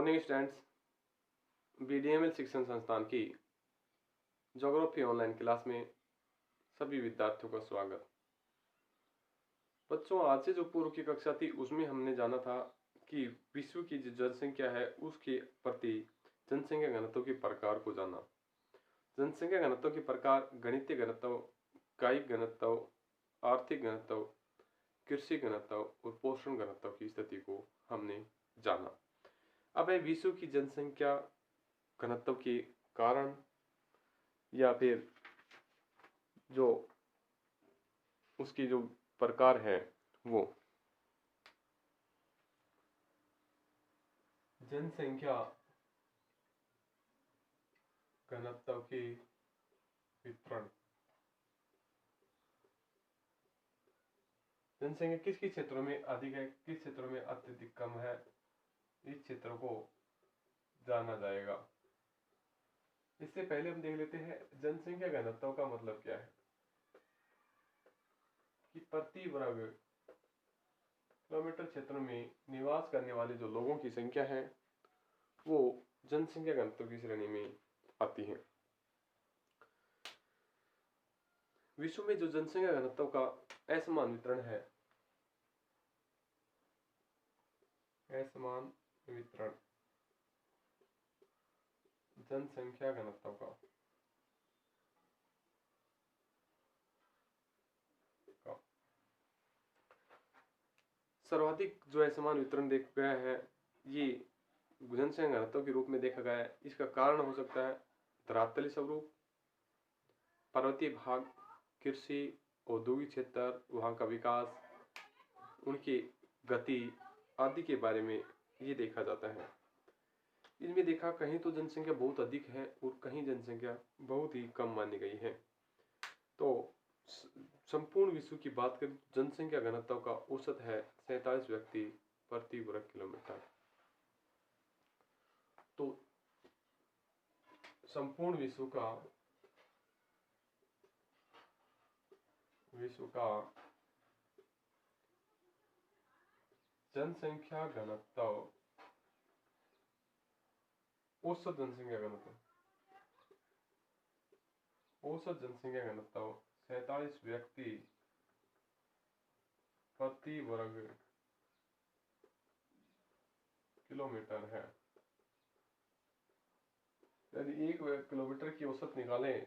Morning students, बीडीएमएल शिक्षण संस्थान की ज्योग्राफी ऑनलाइन क्लास में सभी विद्यार्थियों का स्वागत। बच्चों, आज से जो पूर्व की कक्षा थी उसमें हमने जाना था कि विश्व की जो जनसंख्या है उसके प्रति जनसंख्या घनत्व के प्रकार को जाना। जनसंख्या घनत्व के प्रकार गणितीय घनत्व, कायिक घनत्व, आर्थिक घनत्व, कृषि घनत्व और पोषण घनत्व की स्थिति को हमने जाना। अब है विश्व की जनसंख्या घनत्व के कारण या फिर जो उसकी जो प्रकार है वो जनसंख्या घनत्व के वितरण। जनसंख्या किस किस क्षेत्रों में अधिक है, किस क्षेत्रों में अत्यधिक कम है, इस क्षेत्र को जाना जाएगा। इससे पहले हम देख लेते हैं जनसंख्या घनत्व का मतलब क्या है। कि प्रति वर्ग किलोमीटर क्षेत्र में निवास करने वाले जो लोगों की संख्या है वो जनसंख्या घनत्व की श्रेणी में आती है। विश्व में जो जनसंख्या घनत्व का असमान वितरण है, असमान वितरण जनसंख्या घनत्व का सर्वाधिक जो असमान वितरण देखा गया है ये जनसंख्या घनत्व के रूप में देखा गया है। इसका कारण हो सकता है धरातली स्वरूप, पर्वतीय भाग, कृषि, औद्योगिक क्षेत्र, वहां का विकास, उनकी गति आदि के बारे में ये देखा जाता है। इनमें देखा कहीं तो जनसंख्या बहुत अधिक है और कहीं जनसंख्या बहुत ही कम मानी गई है। तो संपूर्ण विश्व की बात करें तो जनसंख्या घनत्व का औसत है 47 व्यक्ति प्रति वर्ग किलोमीटर। तो संपूर्ण विश्व का जनसंख्या घनत्व, औसत जनसंख्या घनत्व 47 व्यक्ति प्रति वर्ग किलोमीटर है। यदि 1 किलोमीटर की औसत निकालें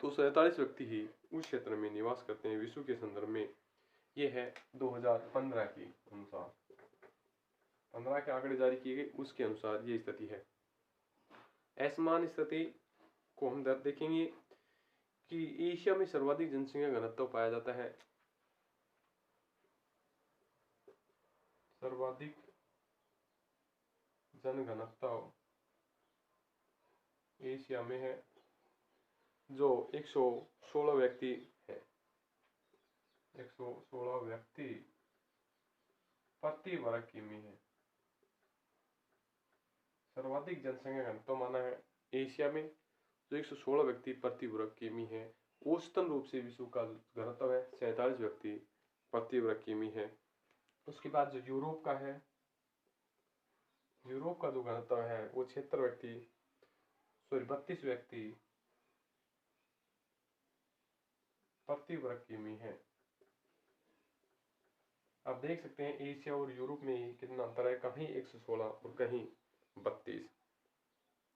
तो 47 व्यक्ति ही उस क्षेत्र में निवास करते हैं। विश्व के संदर्भ में ये है 2015 की अनुसार, 15 के आंकड़े जारी किए गए, उसके अनुसार ये स्थिति है। असमान स्थिति को हम देखेंगे कि एशिया में सर्वाधिक जनसंख्या घनत्व पाया जाता है। सर्वाधिक जन घनत्व एशिया में है जो 116 व्यक्ति है। 116 व्यक्ति प्रति वर्ग किमी है। सर्वाधिक जनसंख्या घनत्व माना है एशिया में जो 116 व्यक्ति प्रति वर्ग किमी है। औसतन रूप से विश्व का घनत्व है 47 व्यक्ति प्रति वर्ग किमी है। उसके बाद जो यूरोप का है, यूरोप का जो घनत्व है वो 32 व्यक्ति प्रति वर्ग किमी है। आप देख सकते हैं एशिया और यूरोप में कितना अंतर है, कहीं 116 और कहीं 32।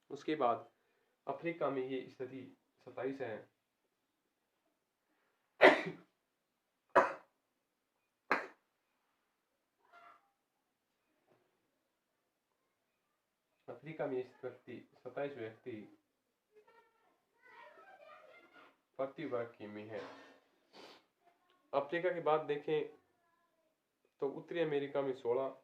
उसके बाद अफ्रीका में ये स्थिति 27 है। अफ्रीका में स्थिति 27 व्यक्ति प्रति वर्ग किमी है। अफ्रीका की बात देखें तो उत्तरी अमेरिका में 16,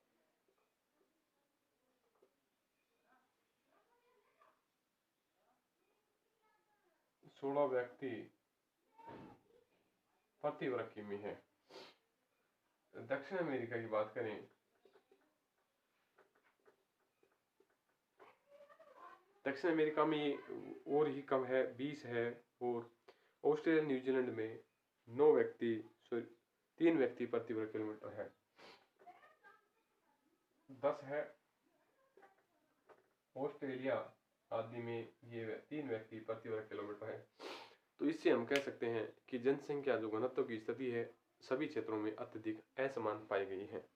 व्यक्ति प्रति वर्ग किमी है। दक्षिण अमेरिका की बात करें दक्षिण अमेरिका में और ही कम है, 20 है। और ऑस्ट्रेलिया न्यूजीलैंड में 3 व्यक्ति प्रति वर्ग किलोमीटर है। 10 है ऑस्ट्रेलिया आदि में ये 3 व्यक्ति प्रति वर्ग किलोमीटर है। तो इससे हम कह सकते हैं कि जनसंख्या जो घनत्व की स्थिति है सभी क्षेत्रों में अत्यधिक असमान पाई गई है।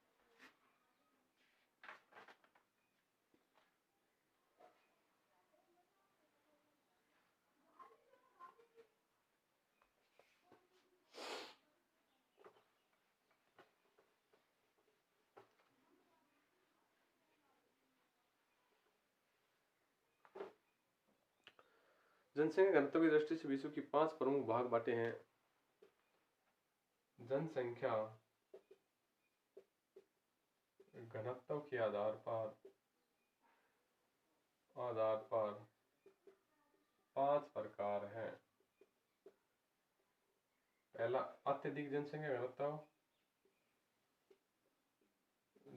जनसंख्या घनत्व की दृष्टि से विश्व की 5 प्रमुख भाग बांटे हैं। जनसंख्या घनत्व के आधार पर 5 प्रकार हैं। पहला अत्यधिक जनसंख्या घनत्व,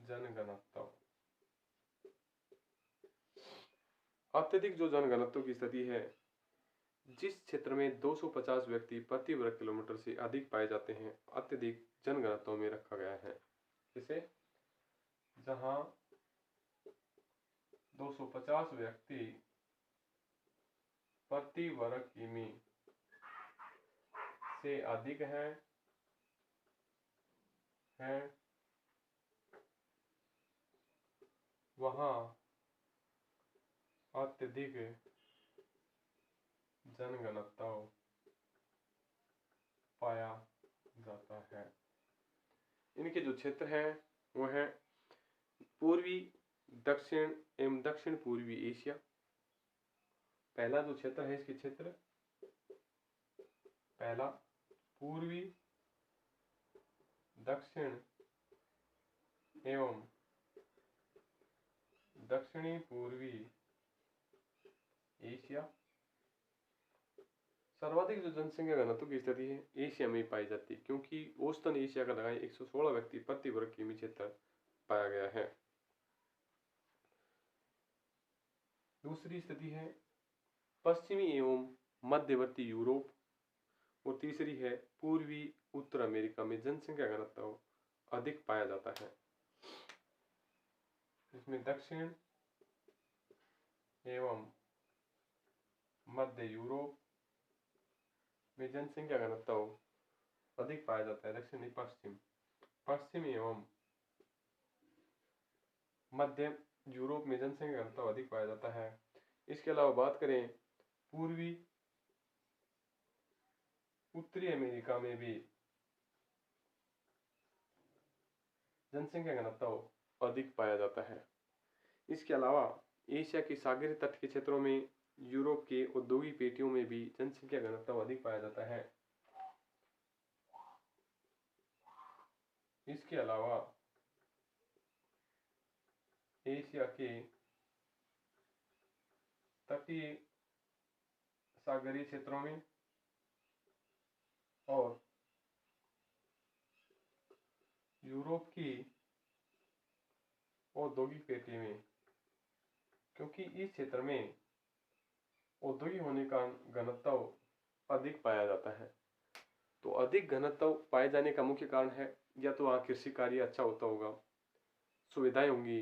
जनघनत्व। अत्यधिक जो जनघनत्व की स्थिति है, जिस क्षेत्र में 250 व्यक्ति प्रति वर्ग किलोमीटर से अधिक पाए जाते हैं, अत्यधिक जनघनत्व में रखा गया है। जैसे जहां 250 व्यक्ति प्रति वर्ग किमी से अधिक हैं वहां अत्यधिक जनघनत्व पाया जाता है। इनके जो क्षेत्र हैं वो है पूर्वी, दक्षिण एवं दक्षिण पूर्वी एशिया। पहला जो क्षेत्र है इसके क्षेत्र, पहला पूर्वी, दक्षिण एवं दक्षिणी पूर्वी एशिया। सर्वाधिक जो जनसंख्या घनत्व की स्थिति है एशिया में पाई जाती है, क्योंकि औसतन एशिया का लगाए 116 व्यक्ति प्रति वर्ग किमी क्षेत्र पाया गया है। दूसरी स्थिति है पश्चिमी एवं मध्यवर्ती यूरोप, और तीसरी है पूर्वी उत्तर अमेरिका में जनसंख्या घनत्व अधिक पाया जाता है। इसमें दक्षिण एवं मध्य यूरोप में जनसंख्या घनत्व अधिक पाया जाता है। दक्षिणी पश्चिम एवं मध्य यूरोप में जनसंख्या घनत्व अधिक पाया जाता है। इसके अलावा बात करें पूर्वी उत्तरी अमेरिका में भी जनसंख्या घनत्व अधिक पाया जाता है। इसके अलावा एशिया के सागरीय तट के क्षेत्रों में, यूरोप के औद्योगिक पेटियों में भी जनसंख्या घनत्व अधिक पाया जाता है। इसके अलावा एशिया के तटीय सागरीय क्षेत्रों में और यूरोप की औद्योगिक पेटी में, क्योंकि इस क्षेत्र में औद्योगिक होने का घनत्व अधिक पाया जाता है। तो अधिक घनत्व पाए जाने का मुख्य कारण है या तो वहाँ कृषि कार्य अच्छा होता होगा, सुविधाएं होंगी,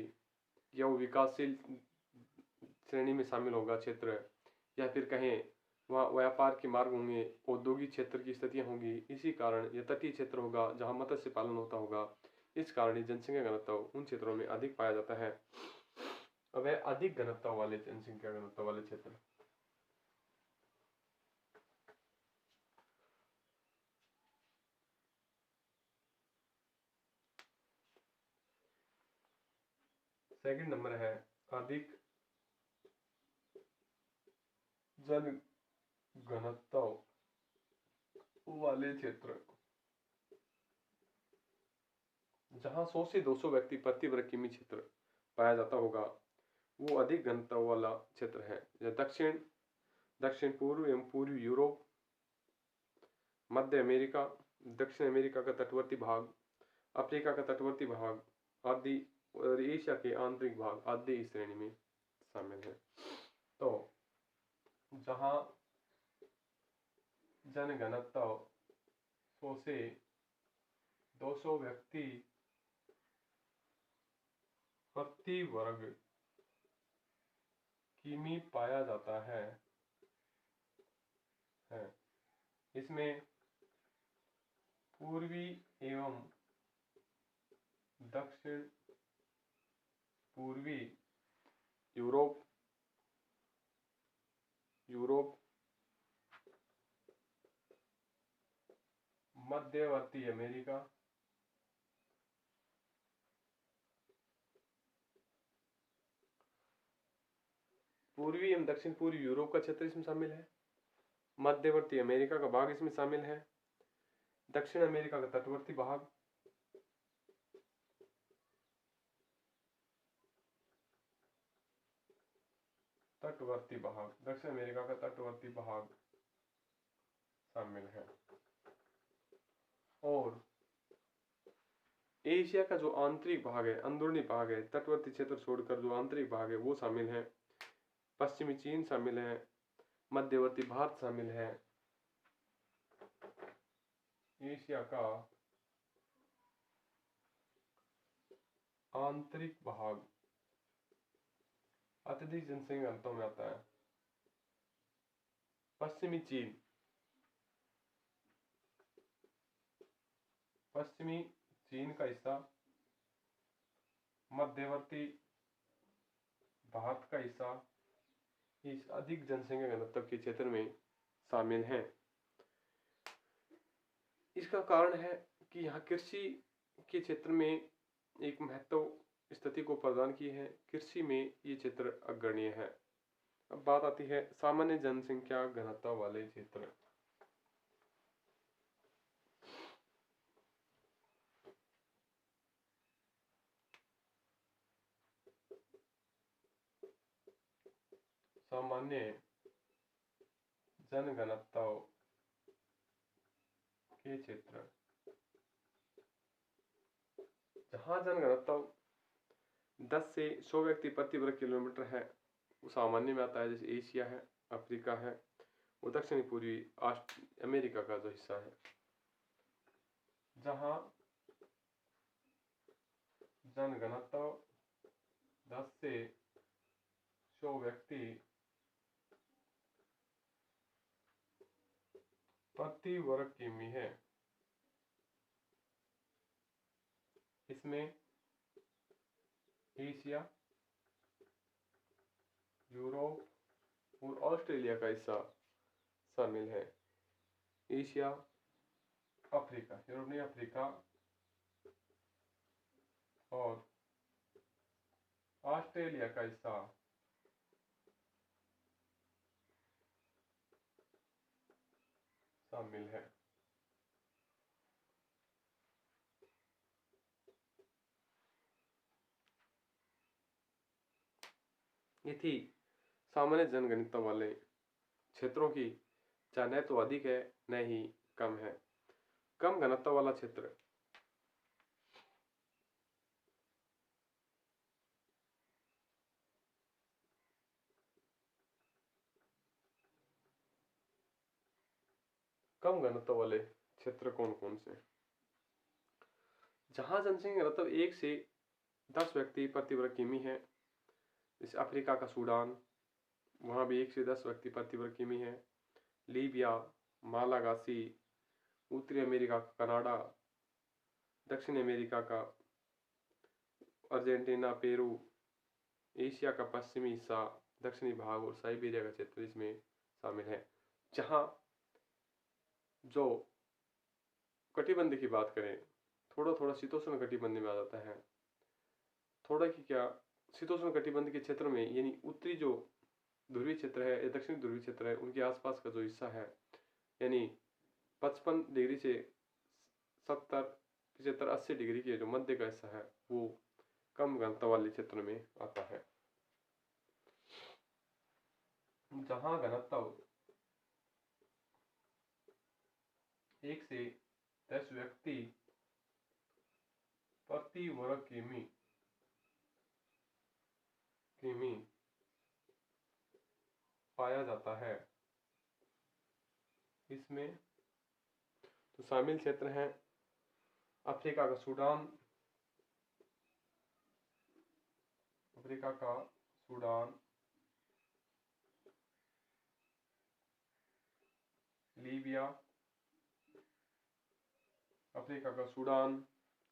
या वो विकासशील श्रेणी में शामिल होगा क्षेत्र, या फिर कहें वहाँ व्यापार के मार्ग होंगे, औद्योगिक क्षेत्र की स्थितियां होंगी। इसी कारण यह तटीय क्षेत्र होगा जहाँ मत्स्य पालन होता होगा। इस कारण जनसंख्या घनत्व उन क्षेत्रों में अधिक पाया जाता है। अब है अधिक घनत्व वाले जनसंख्या घनत्व वाले क्षेत्र। सेकंड नंबर है अधिक जन घनत्व वाले क्षेत्र, जहां 100 से 200 व्यक्ति प्रति वर्ग किमी क्षेत्र पाया जाता होगा, वो अधिक घनत्व वाला क्षेत्र है। दक्षिण पूर्व एवं पूर्वी यूरोप, मध्य अमेरिका, दक्षिण अमेरिका का तटवर्ती भाग, अफ्रीका का तटवर्ती भाग आदि, और एशिया के आंतरिक भाग आदि इस श्रेणी में शामिल है। तो जहां जनघनत्व 100 से 200 व्यक्ति प्रति वर्ग किमी पाया जाता है। इसमें पूर्वी एवं दक्षिण पूर्वी यूरोप मध्यवर्ती अमेरिका, पूर्वी एवं दक्षिण पूर्वी यूरोप का क्षेत्र इसमें शामिल है, मध्यवर्ती अमेरिका का भाग इसमें शामिल है, दक्षिण अमेरिका का तटवर्ती भाग, दक्षिण अमेरिका का तटवर्ती भाग शामिल है, और एशिया का जो आंतरिक भाग है, अंदरूनी भाग है, तटवर्ती क्षेत्र छोड़कर जो आंतरिक भाग है वो शामिल है, पश्चिमी चीन शामिल है, मध्यवर्ती भारत शामिल है। एशिया का आंतरिक भाग अत्यधिक जनसंख्या घनत्व में आता है। पश्चिमी चीन का हिस्सा, मध्यवर्ती भारत का हिस्सा इस अधिक जनसंख्या घनत्व के क्षेत्र में शामिल है। इसका कारण है कि यहाँ कृषि के क्षेत्र में एक महत्व स्थिति को प्रदान की है, कृषि में ये क्षेत्र अग्रणीय है। अब बात आती है सामान्य जनसंख्या घनत्व वाले क्षेत्र। सामान्य जनघनत्व के क्षेत्र, जहां जनघनत्व 10 से 100 व्यक्ति प्रति वर्ग किलोमीटर है वो सामान्य में आता है, जैसे एशिया है, अफ्रीका है, वो दक्षिणी पूर्वी अमेरिका का जो हिस्सा है। जहां जनघनत्व 10 से 100 व्यक्ति प्रति वर्ग किमी है, इसमें एशिया, यूरोप और ऑस्ट्रेलिया का हिस्सा शामिल है। एशिया, अफ्रीका, यूरोपीय अफ्रीका और ऑस्ट्रेलिया का हिस्सा शामिल है। ये थी सामान्य जनघनत्व वाले क्षेत्रों की, चाहे न तो अधिक है न ही कम है। कम घनत्व वाला क्षेत्र कम घनत्व वाले क्षेत्र कौन कौन से? जहां जनसंख्या घनत्व 1 से 10 व्यक्ति प्रति वर्ग किमी है, जैसे अफ्रीका का सूडान, वहां भी 1 से 10 व्यक्ति प्रति वर्ग किमी है। लीबिया, मालागासी, उत्तरी अमेरिका का कनाडा, दक्षिण अमेरिका का अर्जेंटीना, पेरू, एशिया का पश्चिमी हिस्सा, दक्षिणी भाग और साइबेरिया का क्षेत्र इसमें शामिल है। जहां जो कटिबंध की बात करें, थोड़ा थोड़ा शीतोष्ण कटिबंध में आ जाता है। थोड़ा की क्या, शीतोष्ण कटिबंध के क्षेत्र में यानी उत्तरी जो ध्रुवीय क्षेत्र है या दक्षिणी ध्रुवीय क्षेत्र है, उनके आसपास का जो हिस्सा है, यानी 55 डिग्री से 70, 75, 80 डिग्री के जो मध्य का हिस्सा है वो कम घनत्व वाले क्षेत्र में आता है। जहां घनत्व 1 से 10 व्यक्ति प्रति वर्ग किमी पाया जाता है, इसमें तो शामिल क्षेत्र हैं अफ्रीका का सूडान, लीबिया, अफ्रीका का सूडान,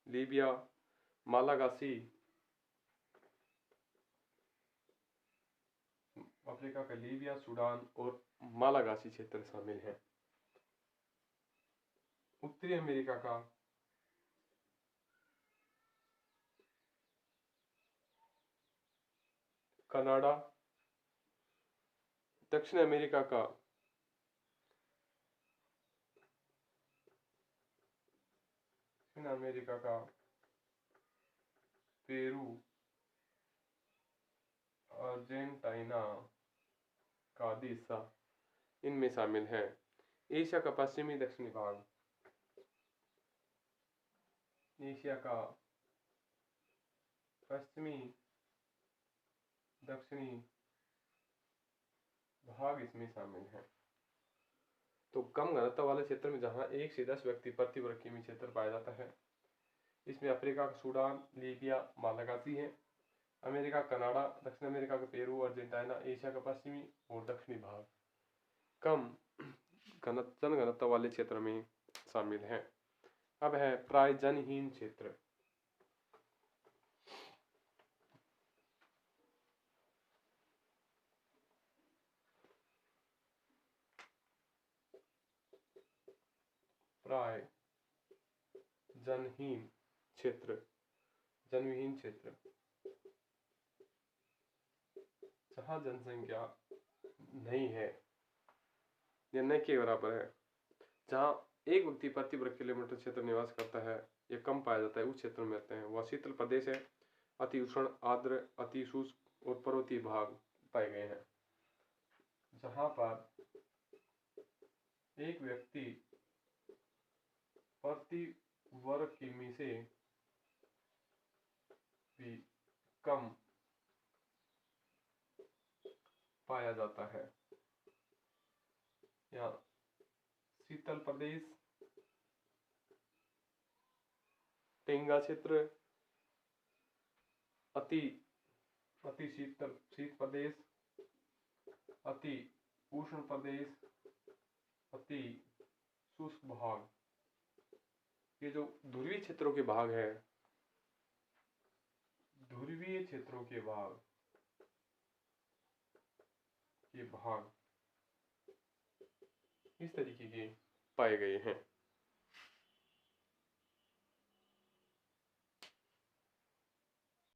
लीबिया, मालागासी, अफ्रीका का लीबिया, सूडान और मालागासी क्षेत्र शामिल हैं। उत्तरी अमेरिका का कनाडा, दक्षिण अमेरिका का पेरू, अर्जेंटीना का आदि हिस्सा इनमें शामिल है। एशिया का पश्चिमी दक्षिणी भाग, एशिया का पश्चिमी दक्षिणी भाग इसमें शामिल है। तो कम घनत्व वाले क्षेत्र में जहां 1 से 10 व्यक्ति प्रति वर्ग किमी क्षेत्र पाया जाता है, इसमें अफ्रीका का सूडान, लीबिया, मालागासी है। अमेरिका, कनाडा, दक्षिण अमेरिका का पेरू, अर्जेंटीना, एशिया का पश्चिमी और दक्षिणी भाग कम जन घनत्व वाले क्षेत्र में शामिल है। अब है प्राय जनहीन क्षेत्र। प्राय जनहीन क्षेत्र, जनविहीन क्षेत्र, जहां जनसंख्या नहीं है या न के बराबर है, जहां एक व्यक्ति प्रति वर्ग किलोमीटर क्षेत्र निवास करता है या कम पाया जाता है, उस क्षेत्र में रहते हैं। वह शीतल प्रदेश है, अति उष्ण, आर्द्र, अति शुष्क और पर्वतीय भाग पाए गए हैं। जहां पर एक व्यक्ति प्रति वर्ग किमी से भी कम पाया जाता है, या शीतल प्रदेश, टेंगा क्षेत्र, अति शीत प्रदेश, अति उष्ण प्रदेश, अति शुष्क भाग, ये जो ध्रुवीय क्षेत्रों के भाग है, ध्रुवीय क्षेत्रों के भाग इस तरीके के पाए गए हैं।